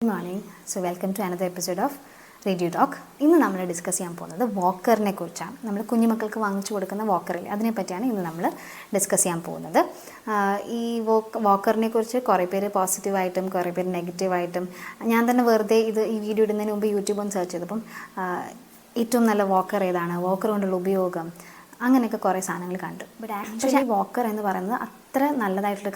Good morning. So welcome to another episode of radio talk. ഇന്ന് നമ്മൾ discuss ചെയ്യാൻ പോകുന്നത് വാക്കറിനെ കുറിച്ചാണ്. നമ്മൾ കുഞ്ഞുമക്കൾക്ക് വാങ്ങിച്ചു കൊടുക്കുന്ന വാക്കറില്ലേ, അതിനെപ്പറ്റിയാണ് ഇന്ന് നമ്മൾ ഡിസ്കസ് ചെയ്യാൻ പോകുന്നത്. ഈ വാക്കറിനെ കുറിച്ച് കുറേ പേര് പോസിറ്റീവായിട്ടും കുറേ പേര് നെഗറ്റീവായിട്ടും, ഞാൻ തന്നെ വെറുതെ ഈ വീഡിയോ ഇടുന്നതിന് മുമ്പ് യൂട്യൂബ് ഒന്ന് സെർച്ച് ചെയ്തപ്പം ഏറ്റവും നല്ല വാക്കർ ഏതാണ്, വാക്കർ കൊണ്ടുള്ള ഉപയോഗം, അങ്ങനെയൊക്കെ കുറേ സാധനങ്ങൾ കണ്ടു. ബട്ട് ആക്ച്വലി വാക്കർ എന്ന് പറയുന്നത് അത്ര നല്ലതായിട്ടുള്ള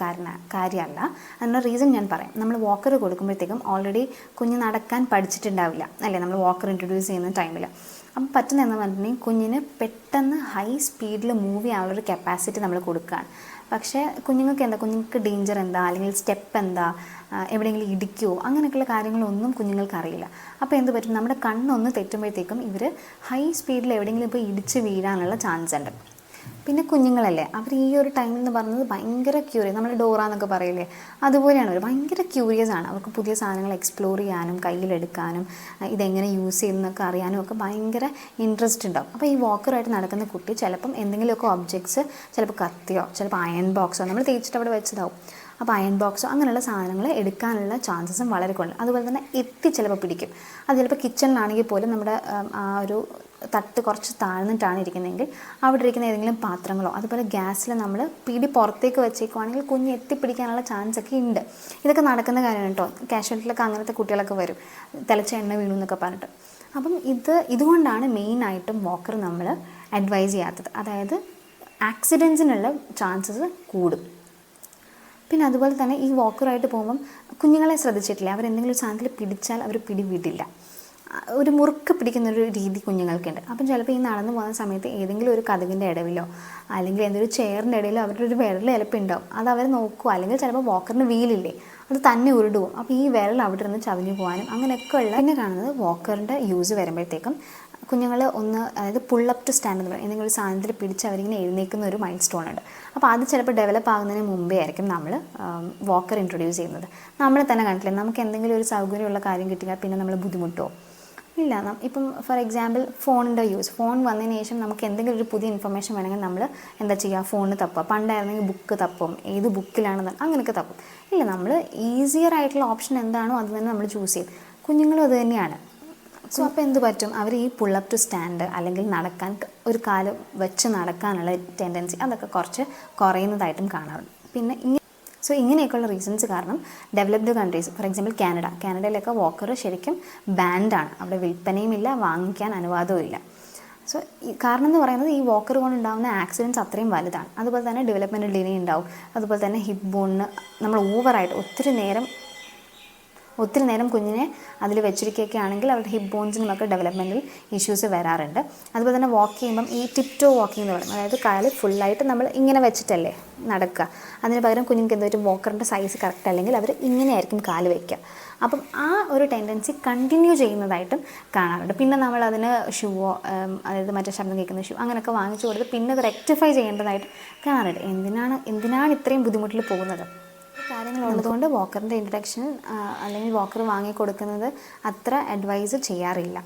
കാര്യമല്ല. അതിനുള്ള റീസൺ ഞാൻ പറയാം. നമ്മൾ വാക്കർ കൊടുക്കുമ്പോഴത്തേക്കും ഓൾറെഡി കുഞ്ഞ് നടക്കാൻ പഠിച്ചിട്ടുണ്ടാവില്ല അല്ലേ, നമ്മൾ വാക്കർ ഇൻട്രൊഡ്യൂസ് ചെയ്യുന്ന ടൈമിൽ. അപ്പം പറ്റുന്നതെന്ന് പറഞ്ഞിട്ടുണ്ടെങ്കിൽ കുഞ്ഞിന് പെട്ടെന്ന് ഹൈ സ്പീഡിൽ മൂവ് ചെയ്യാനുള്ളൊരു കപ്പാസിറ്റി നമ്മൾ കൊടുക്കുകയാണ്. പക്ഷേ കുഞ്ഞുങ്ങൾക്ക് ഡേഞ്ചർ എന്താ, അല്ലെങ്കിൽ സ്റ്റെപ്പ് എന്താ, എവിടെയെങ്കിലും ഇടിക്കുമോ, അങ്ങനെയൊക്കെയുള്ള കാര്യങ്ങളൊന്നും കുഞ്ഞുങ്ങൾക്ക് അറിയില്ല. അപ്പോൾ എന്ത് പറ്റും, നമ്മുടെ കണ്ണൊന്ന് തെറ്റുമ്പോഴത്തേക്കും ഇവർ ഹൈ സ്പീഡിൽ എവിടെയെങ്കിലും ഇപ്പോൾ ഇടിച്ച് വീഴാനുള്ള ചാൻസ് ഉണ്ട്. പിന്നെ കുഞ്ഞുങ്ങളല്ലേ, അവർ ഈ ഒരു ടൈമിൽ എന്ന് പറയുന്നത് ഭയങ്കര ക്യൂരിയസ്, നമ്മൾ ഡോറ എന്നൊക്കെ പറയില്ലേ, അതുപോലെയാണ് അവർ. ഭയങ്കര ക്യൂരിയസ് ആണ്. അവർക്ക് പുതിയ സാധനങ്ങൾ എക്സ്പ്ലോർ ചെയ്യാനും കയ്യിലെടുക്കാനും ഇതെങ്ങനെ യൂസ് ചെയ്യുന്നതൊക്കെ അറിയാനും ഒക്കെ ഭയങ്കര ഇൻട്രസ്റ്റ് ഉണ്ടാവും. അപ്പോൾ ഈ വാക്കറായിട്ട് നടക്കുന്ന കുട്ടി ചിലപ്പം എന്തെങ്കിലുമൊക്കെ ഒബ്ജക്ട്സ്, ചിലപ്പോൾ കത്തിയോ ചിലപ്പോൾ അയൺ ബോക്സോ നമ്മൾ തേച്ചിട്ട് അവിടെ വെച്ചതാവും. അപ്പോൾ അയൺ ബോക്സോ അങ്ങനെയുള്ള സാധനങ്ങൾ എടുക്കാനുള്ള ചാൻസസും വളരെ കൂടുതൽ. അതുപോലെ തന്നെ ചിലപ്പോൾ പിടിക്കും. അത് ചിലപ്പോൾ കിച്ചണിലാണെങ്കിൽ പോലും നമ്മുടെ ആ ഒരു തട്ട് കുറച്ച് താഴ്ന്നിട്ടാണ് ഇരിക്കുന്നതെങ്കിൽ അവിടെ ഇരിക്കുന്ന ഏതെങ്കിലും പാത്രങ്ങളോ, അതുപോലെ ഗ്യാസിൽ നമ്മൾ പിടി പുറത്തേക്ക് വെച്ചേക്കുവാണെങ്കിൽ കുഞ്ഞ് എത്തിപ്പിടിക്കാനുള്ള ചാൻസ് ഒക്കെ ഉണ്ട്. ഇതൊക്കെ നടക്കുന്ന കാര്യമാണ് കേട്ടോ. കാഷ്വാലിറ്റിയിലൊക്കെ അങ്ങനത്തെ കുട്ടികളൊക്കെ വരും, തിളച്ച എണ്ണ വീണു എന്നൊക്കെ പറഞ്ഞിട്ട്. അപ്പം ഇതുകൊണ്ടാണ് മെയിനായിട്ടും വാക്കർ നമ്മൾ അഡ്വൈസ് ചെയ്യാത്തത്. അതായത് ആക്സിഡൻസിനുള്ള ചാൻസസ് കൂടും. പിന്നെ അതുപോലെ തന്നെ ഈ വാക്കറായിട്ട് പോകുമ്പം കുഞ്ഞുങ്ങളെ ശ്രദ്ധിച്ചിട്ടില്ല, അവരെന്തെങ്കിലും ഒരു സാധനത്തിൽ പിടിച്ചാൽ അവർ പിടിവിടില്ല. ഒരു മുറുക്ക് പിടിക്കുന്നൊരു രീതി കുഞ്ഞുങ്ങൾക്കുണ്ട്. അപ്പം ചിലപ്പോൾ ഈ നടന്നു പോകുന്ന സമയത്ത് ഏതെങ്കിലും ഒരു കതകിൻ്റെ ഇടവിലോ അല്ലെങ്കിൽ എന്തെങ്കിലും ചെയറിൻ്റെ ഇടയിലോ അവരുടെ ഒരു വിരൽ ചിലപ്പോൾ ഉണ്ടാവും. അത് അവർ നോക്കുക, അല്ലെങ്കിൽ ചിലപ്പോൾ വാക്കറിന് വീലില്ലേ അത് തന്നെ ഉരുടുപോകും. അപ്പോൾ ഈ വിരൽ അവിടെ നിന്ന് ചവിഞ്ഞു പോകാനും അങ്ങനെയൊക്കെ ഉള്ള. പിന്നെ കാണുന്നത് വാക്കറിൻ്റെ യൂസ് വരുമ്പോഴത്തേക്കും കുഞ്ഞുങ്ങൾ അതായത് പുള്ളപ്പ് ടു സ്റ്റാൻഡ് എന്ന് പറയും, എന്തെങ്കിലും ഒരു സാധനത്തിൽ പിടിച്ച് അവരിങ്ങനെ എഴുന്നേൽക്കുന്ന ഒരു മൈൽ സ്റ്റോൺ ഉണ്ട്. അപ്പോൾ അത് ചിലപ്പോൾ ഡെവലപ്പ് ആകുന്നതിന് മുമ്പേ ആയിരിക്കും നമ്മൾ വാക്കർ ഇൻട്രൊഡ്യൂസ് ചെയ്യുന്നത്. നമ്മളെ തന്നെ കണ്ടില്ലേ, നമുക്ക് എന്തെങ്കിലും ഒരു സൗകര്യമുള്ള കാര്യം കിട്ടിയാൽ പിന്നെ നമ്മൾ ബുദ്ധിമുട്ടോ ഇല്ല. ഇപ്പം ഫോർ എക്സാമ്പിൾ ഫോണിൻ്റെ യൂസ്, ഫോൺ വന്നതിന് ശേഷം നമുക്ക് എന്തെങ്കിലും ഒരു പുതിയ ഇൻഫർമേഷൻ വേണമെങ്കിൽ നമ്മൾ എന്താ ചെയ്യുക, ഫോണിന് തപ്പുക. പണ്ടായിരുന്നെങ്കിൽ ബുക്ക് തപ്പും, ഏത് ബുക്കിലാണെന്ന് അങ്ങനെയൊക്കെ തപ്പും. ഇല്ല, നമ്മൾ ഈസിയർ ആയിട്ടുള്ള ഓപ്ഷൻ എന്താണോ അത് തന്നെ നമ്മൾ ചൂസ് ചെയ്യും. കുഞ്ഞുങ്ങളും അത് തന്നെയാണ്. സോ അപ്പോൾ എന്ത് പറ്റും, അവർ ഈ പുള്ളപ്പ് ടു സ്റ്റാൻഡ് അല്ലെങ്കിൽ നടക്കാൻ ഒരു കാല് വെച്ച് നടക്കാനുള്ള ടെൻഡൻസി അതൊക്കെ കുറച്ച് കുറയുന്നതായിട്ടും കാണാറുണ്ട്. പിന്നെ ഇങ്ങനെയൊക്കെയുള്ള റീസൺസ് കാരണം ഡെവലപ്ഡ് കൺട്രീസ്, ഫോർ എക്സാമ്പിൾ കാനഡയിലൊക്കെ വാക്കർ ശരിക്കും ബാൻഡാണ്. അവിടെ വിൽപ്പനയും ഇല്ല, വാങ്ങിക്കാൻ അനുവാദവും ഇല്ല. സോ കാരണം എന്ന് പറയുന്നത് ഈ വാക്കർ കൊണ്ടുണ്ടാകുന്ന ആക്സിഡൻറ്റ്സ് അത്രയും വലുതാണ്. അതുപോലെ തന്നെ ഡെവലപ്മെൻറ്റ് ഡിലേ ഉണ്ടാവും. അതുപോലെ തന്നെ ഹിപ്പ് ബോണിന് നമ്മൾ ഓവറായിട്ട് ഒത്തിരി നേരം കുഞ്ഞിനെ അതിൽ വെച്ചിരിക്കുകയൊക്കെ ആണെങ്കിൽ അവരുടെ ഹിപ്പ് ബോൺസിനുമൊക്കെ ഡെവലപ്മെൻറ്റൽ ഇഷ്യൂസ് വരാറുണ്ട്. അതുപോലെ തന്നെ വാക്ക് ചെയ്യുമ്പം ഈ ടിപ് ടോ വാക്കിംഗ് എന്ന് പറയും, അതായത് കാല് ഫുള്ളായിട്ട് നമ്മൾ ഇങ്ങനെ വെച്ചിട്ടല്ലേ നടക്കുക. അതിന് പകരം കുഞ്ഞുങ്ങൾക്ക് എന്തൊരു വാക്കറിൻ്റെ സൈസ് കറക്റ്റ് അല്ലെങ്കിൽ അവർ ഇങ്ങനെയായിരിക്കും കാല് വയ്ക്കുക. അപ്പം ആ ഒരു ടെൻഡൻസി കണ്ടിന്യൂ ചെയ്യുന്നതായിട്ടും കാണാറുണ്ട്. പിന്നെ നമ്മൾ അതിന് ഷൂവോ, അതായത് മറ്റേ ശബ്ദം കേൾക്കുന്ന ഷൂ അങ്ങനെയൊക്കെ വാങ്ങിച്ചു കൊടുത്ത് പിന്നെ അത് റെക്ടിഫൈ ചെയ്യേണ്ടതായിട്ട് കാണാറുണ്ട്. എന്തിനാണ് ഇത്രയും ബുദ്ധിമുട്ടിൽ പോകുന്നത് കാര്യങ്ങളുള്ളതുകൊണ്ട് വാക്കറിൻ്റെ ഇൻട്രൊഡക്ഷൻ അല്ലെങ്കിൽ വാക്കർ വാങ്ങിക്കൊടുക്കുന്നത് അത്ര അഡ്വൈസ് ചെയ്യാറില്ല.